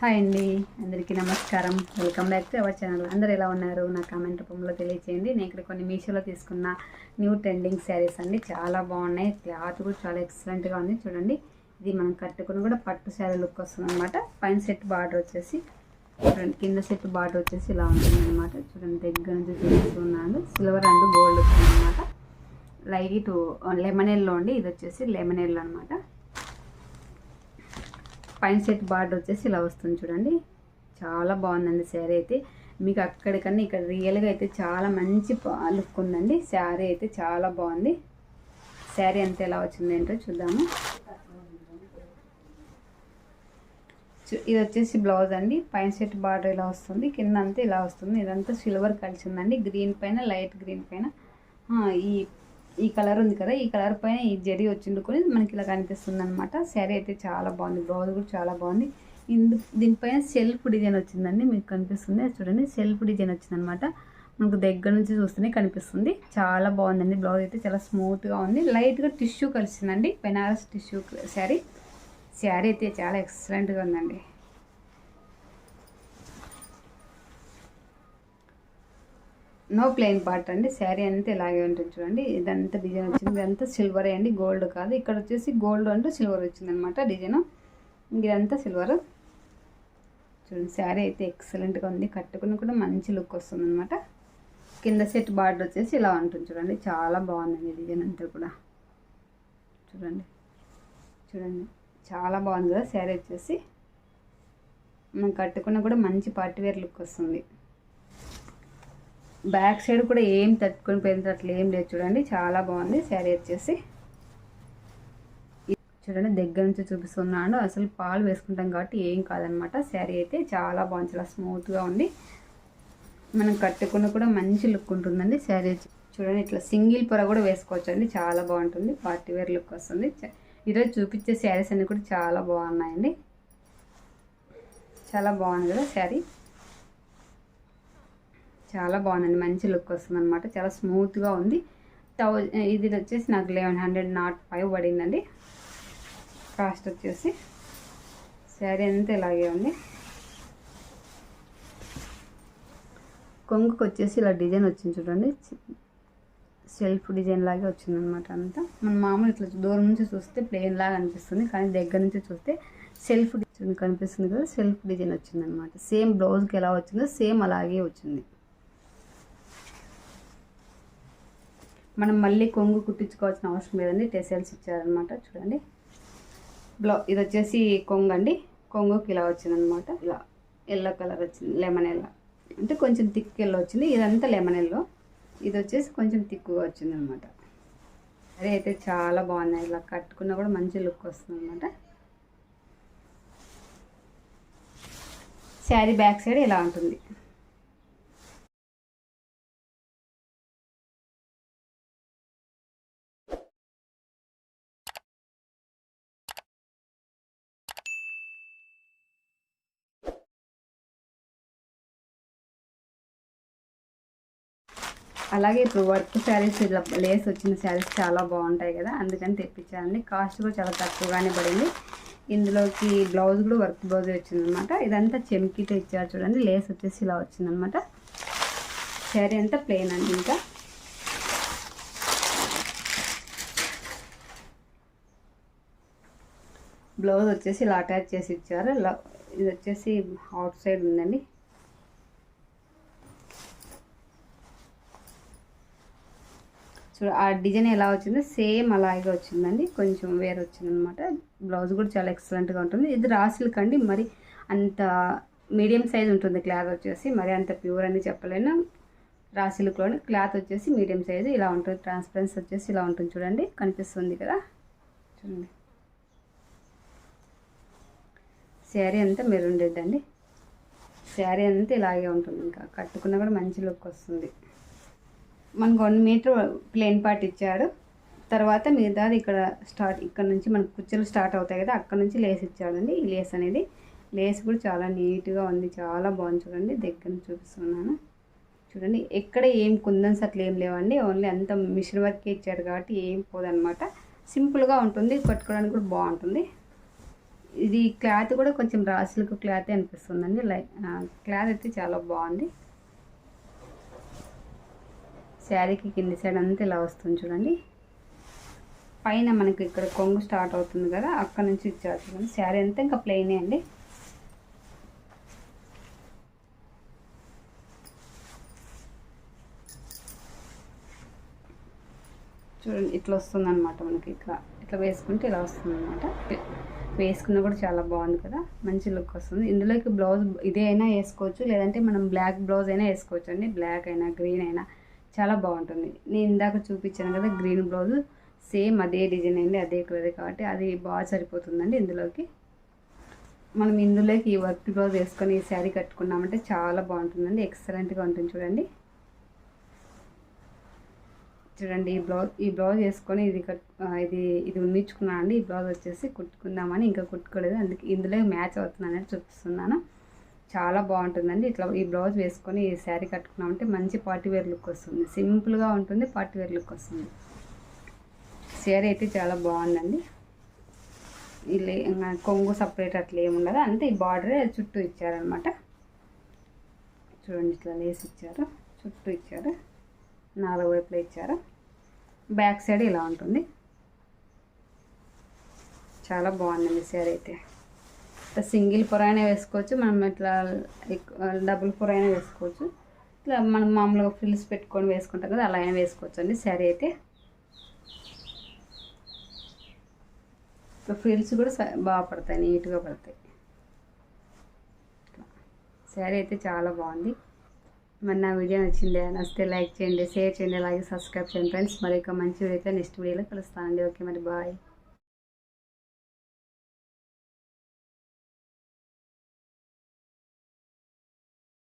Hi అండి, అందరికీ నమస్కారం. Welcome back to our channel. అందరు ఎలా ఉన్నారు? నా కామెంట్ రూపంలో తెలియచేయండి. నేను ఇక్కడ కొన్ని మీషోలో తీసుకున్న న్యూ ట్రెండింగ్ శారీస్ అండి. చాలా బాగున్నాయి. క్లాత్ కూడా చాలా ఎక్సలెంట్గా ఉంది. చూడండి, ఇది మనం కట్టుకుని కూడా పట్టు శారీ లుక్ వస్తుంది అనమాట. పైన సెట్ బార్డర్ వచ్చేసి చూడండి, కింద సెట్ బార్డర్ వచ్చేసి ఇలా ఉంటుంది అనమాట. చూడండి, దగ్గర నుంచి చూపిస్తున్నాను. సిల్వర్ అండ్ గోల్డ్ వచ్చింది అనమాట. లైట్ లెమన్ ఎల్లో అండి. ఇది వచ్చేసి లెమన్ ఎల్లో అనమాట. పైన సెట్ బార్డర్ వచ్చేసి ఇలా వస్తుంది చూడండి. చాలా బాగుందండి శారీ అయితే. మీకు అక్కడికన్నా ఇక్కడ రియల్గా అయితే చాలా మంచి లుక్ ఉందండి. శారీ అయితే చాలా బాగుంది. శారీ అంతా ఎలా వచ్చింది ఏంటో చూద్దాము. ఇది వచ్చేసి బ్లౌజ్ అండి. పైన సెట్ బార్డర్ ఇలా వస్తుంది, కింద అంతా ఇలా వస్తుంది. ఇదంతా సిల్వర్ కలిసిందండి. గ్రీన్ పైన, లైట్ గ్రీన్ పైన ఈ కలర్ ఉంది కదా, ఈ కలర్ పైన ఈ జరీ వచ్చిండుకొని మనకి ఇలా కనిపిస్తుంది అనమాట. శారీ అయితే చాలా బాగుంది. బ్లౌజ్ కూడా చాలా బాగుంది. దీనిపైన సెల్ఫ్ డిజైన్ వచ్చిందండి. మీకు కనిపిస్తుంది చూడండి, సెల్ఫ్ డిజైన్ వచ్చిందనమాట. మనకు దగ్గర నుంచి చూస్తేనే కనిపిస్తుంది. చాలా బాగుందండి. బ్లౌజ్ అయితే చాలా స్మూత్గా ఉంది. లైట్గా టిష్యూ కలిసిందండి. బెనారస్ టిష్యూ శారీ. శారీ అయితే చాలా ఎక్సలెంట్గా ఉందండి. నో ప్లెయిన్ పార్ట్ అండి. శారీ అంతా ఇలాగే ఉంటుంది చూడండి. ఇదంతా డిజైన్ వచ్చింది. ఇదంతా సిల్వర్ అండి, గోల్డ్ కాదు. ఇక్కడ వచ్చేసి గోల్డ్ అంటే సిల్వర్ వచ్చింది అనమాట డిజైన్. ఇదంతా సిల్వర్. చూడండి, శారీ అయితే ఎక్సలెంట్గా ఉంది. కట్టుకుని కూడా మంచి లుక్ వస్తుంది అనమాట. కింద సెట్ బార్డర్ వచ్చేసి ఇలా ఉంటుంది చూడండి. చాలా బాగుందండి డిజైన్ అంతా కూడా. చూడండి చూడండి, చాలా బాగుంది కదా శారీ వచ్చేసి. మనం కట్టుకున్న కూడా మంచి పార్టీవేర్ లుక్ వస్తుంది. బ్యాక్ సైడ్ కూడా ఏం తట్టుకొని పోయిన అట్లా ఏం లేదు చూడండి. చాలా బాగుంది శారీ వచ్చేసి. చూడండి, దగ్గర నుంచి చూపిస్తున్నాను. అసలు పాలు వేసుకుంటాం కాబట్టి ఏం కాదనమాట. శారీ అయితే చాలా బాగుంది. చాలా స్మూత్గా ఉంది. మనం కట్టుకున్న కూడా మంచి లుక్ ఉంటుందండి శారీ. చూడండి, ఇట్లా సింగిల్ పొర కూడా వేసుకోవచ్చు అండి. చాలా బాగుంటుంది. పార్టీవేర్ లుక్ వస్తుంది. ఈరోజు చూపించే శారీస్ అన్నీ కూడా చాలా బాగున్నాయండి. చాలా బాగుంది కదా శారీ. చాలా బాగుందండి. మంచి లుక్ వస్తుంది అనమాట. చాలా స్మూత్గా ఉంది. ఇది వచ్చేసి నాకు 1105 పడిందండి కాస్ట్ వచ్చేసి. శారీ అంతా ఇలాగే ఉంది. కొంగుకు వచ్చేసి ఇలా డిజైన్ వచ్చింది చూడండి. సెల్ఫ్ డిజైన్ లాగే వచ్చిందనమాట. అంతా మన మామూలు ఇట్లా దూరం నుంచి చూస్తే ప్లెయిన్ లాగా అనిపిస్తుంది, కానీ దగ్గర నుంచి చూస్తే సెల్ఫ్ డిజైన్ కనిపిస్తుంది కదా. సెల్ఫ్ డిజైన్ వచ్చిందనమాట. సేమ్ బ్లౌజ్కి ఎలా వచ్చిందో సేమ్ అలాగే వచ్చింది. మనం మళ్ళీ కొంగు కుట్టించుకోవాల్సిన అవసరం లేదండి. టెసెల్స్ ఇచ్చారనమాట. చూడండి, ఇది వచ్చేసి కొంగు అండి. కొంగుకి ఇలా వచ్చిందనమాట. ఇలా ఎల్లో కలర్ వచ్చింది. లెమన్ ఎల్లో అంటే కొంచెం థిక్ ఎల్లో వచ్చింది. ఇదంతా లెమన్ ఎల్లో. ఇది వచ్చేసి కొంచెం థిక్గా వచ్చిందనమాట. అదే అయితే చాలా బాగున్నాయి. ఇలా కట్టుకున్నా కూడా మంచి లుక్ వస్తుంది అనమాట. శారీ బ్యాక్ సైడ్ ఇలా ఉంటుంది. అలాగే ఇప్పుడు వర్క్ శారీస్ ఇలా లేస్ వచ్చిన శారీస్ చాలా బాగుంటాయి కదా, అందుకని తెప్పించానండి. కాస్ట్ కూడా చాలా తక్కువగానే పడింది. ఇందులోకి బ్లౌజ్ కూడా వర్క్ బ్లౌజ్ వచ్చిందనమాట. ఇదంతా చెమ్కీతో ఇచ్చారు చూడండి. లేస్ వచ్చేసి ఇలా వచ్చిందనమాట. శారీ అంతా ప్లెయిన్ అండి. ఇంకా బ్లౌజ్ వచ్చేసి ఇలా అటాచ్ చేసి ఇచ్చారు. ఇది వచ్చేసి అవుట్ సైడ్ ఉందండి. చూడ ఆ డిజైన్ ఎలా వచ్చిందో సేమ్ అలాగే వచ్చిందండి. కొంచెం వేరే వచ్చిందనమాట. బ్లౌజ్ కూడా చాలా ఎక్సలెంట్గా ఉంటుంది. ఇది రాసిల్క్ అండి. మరి అంత మీడియం సైజ్ ఉంటుంది క్లాత్ వచ్చేసి. మరి అంత ప్యూర్ అని చెప్పలేను. రాసిల్క్లోని క్లాత్ వచ్చేసి మీడియం సైజు ఇలా ఉంటుంది. ట్రాన్స్పరెన్సీ వచ్చేసి ఇలా ఉంటుంది చూడండి. కనిపిస్తుంది కదా, చూడండి. శారీ అంతా మెరూన్ రెడ్ అండి. శారీ అంతా ఇలాగే ఉంటుంది. ఇంకా కట్టుకున్నా కూడా మంచి లుక్ వస్తుంది. మనకు 1 మీటర్ ప్లెయిన్ పార్ట్ ఇచ్చాడు. తర్వాత మిగతాది ఇక్కడ నుంచి మనకు కుచ్చులు స్టార్ట్ అవుతాయి కదా, అక్కడ నుంచి లేస్ ఇచ్చాడండి. ఈ లేస్ అనేది లేస్ కూడా చాలా నీట్గా ఉంది. చాలా బాగుంది చూడండి. దగ్గర నుంచి చూపిస్తున్నాను చూడండి. ఎక్కడ ఏం కుందన్స్ అట్లా ఏం లేవండి. ఓన్లీ అంత మిషన్ వర్కే ఇచ్చాడు కాబట్టి ఏం పోదనమాట. సింపుల్గా ఉంటుంది. కట్టుకోవడానికి కూడా బాగుంటుంది. ఇది క్లాత్ కూడా కొంచెం రా సిల్క్ క్లాత్ అనిపిస్తుందండి. క్లాత్ అయితే చాలా బాగుంది. శారీకి కింది సైడ్ అంతా ఇలా వస్తుంది చూడండి. పైన మనకి ఇక్కడ కొంగు స్టార్ట్ అవుతుంది కదా, అక్కడ నుంచి ఇచ్చారు చూడండి. శారీ అంతా ఇంకా ప్లెయినే అండి. చూడండి ఇట్లా వస్తుంది అనమాట. మనకి ఇట్లా వేసుకుంటే ఇలా వస్తుంది అనమాట. వేసుకున్నా కూడా చాలా బాగుంది కదా, మంచి లుక్ వస్తుంది. ఇందులోకి బ్లౌజ్ ఇదే అయినా వేసుకోవచ్చు, లేదంటే మనం బ్లాక్ బ్లౌజ్ అయినా వేసుకోవచ్చు అండి. బ్లాక్ అయినా గ్రీన్ అయినా చాలా బాగుంటుంది. నేను ఇందాక చూపించాను కదా గ్రీన్ బ్లౌజ్, సేమ్ అదే డిజైన్ అండి, అదే కలర్ కాబట్టి అది బాగా సరిపోతుందండి. ఇందులోకి మనం ఇందులోకి ఈ వర్క్ బ్లౌజ్ వేసుకొని ఈ శారీ కట్టుకున్నామంటే చాలా బాగుంటుందండి. ఎక్సలెంట్గా ఉంటుంది చూడండి. చూడండి ఈ బ్లౌజ్ వేసుకొని ఇది ఉన్నించుకున్నాను అండి. ఈ బ్లౌజ్ వచ్చేసి కుట్టుకుందామని ఇంకా కుట్టుకోలేదు, అందుకే ఇందులో మ్యాచ్ అవుతుంది అనేది చూపిస్తున్నాను. చాలా బాగుంటుందండి. ఇట్లా ఈ బ్లౌజ్ వేసుకొని ఈ శారీ కట్టుకున్నామంటే మంచి పార్టీవేర్ లుక్ వస్తుంది. సింపుల్గా ఉంటుంది, పార్టీవేర్ లుక్ వస్తుంది. శారీ అయితే చాలా బాగుందండి. ఇలా కొంగు సపరేట్ అట్లా ఏముండదు, అంతే ఈ బార్డరే చుట్టూ ఇచ్చారనమాట. చూడండి ఇట్లా లేసి ఇచ్చారు, చుట్టూ ఇచ్చారు, 4 వైపులా ఇచ్చారు. బ్యాక్ సైడ్ ఇలా ఉంటుంది. చాలా బాగుందండి శారీ అయితే. ఇట్లా సింగిల్ పొర అయినా వేసుకోవచ్చు, మనం ఇట్లా డబుల్ పొర అయినా వేసుకోవచ్చు. ఇట్లా మనం మామూలుగా ఫ్రిల్స్ పెట్టుకొని వేసుకుంటాం కదా, అలా అయినా వేసుకోవచ్చు అండి. శారీ అయితే ఫ్రిల్స్ కూడా బాగా పడతాయి, నీట్గా పడతాయి. శారీ అయితే చాలా బాగుంది. మరి నా వీడియో నచ్చితే లైక్ చేయండి, షేర్ చేయండి, అలాగే సబ్స్క్రైబ్ చేయండి ఫ్రెండ్స్. మరి ఇక మంచి వీడియో అయితే నెక్స్ట్ వీడియోలో కలుస్తానండి. ఓకే మరి బాయ్.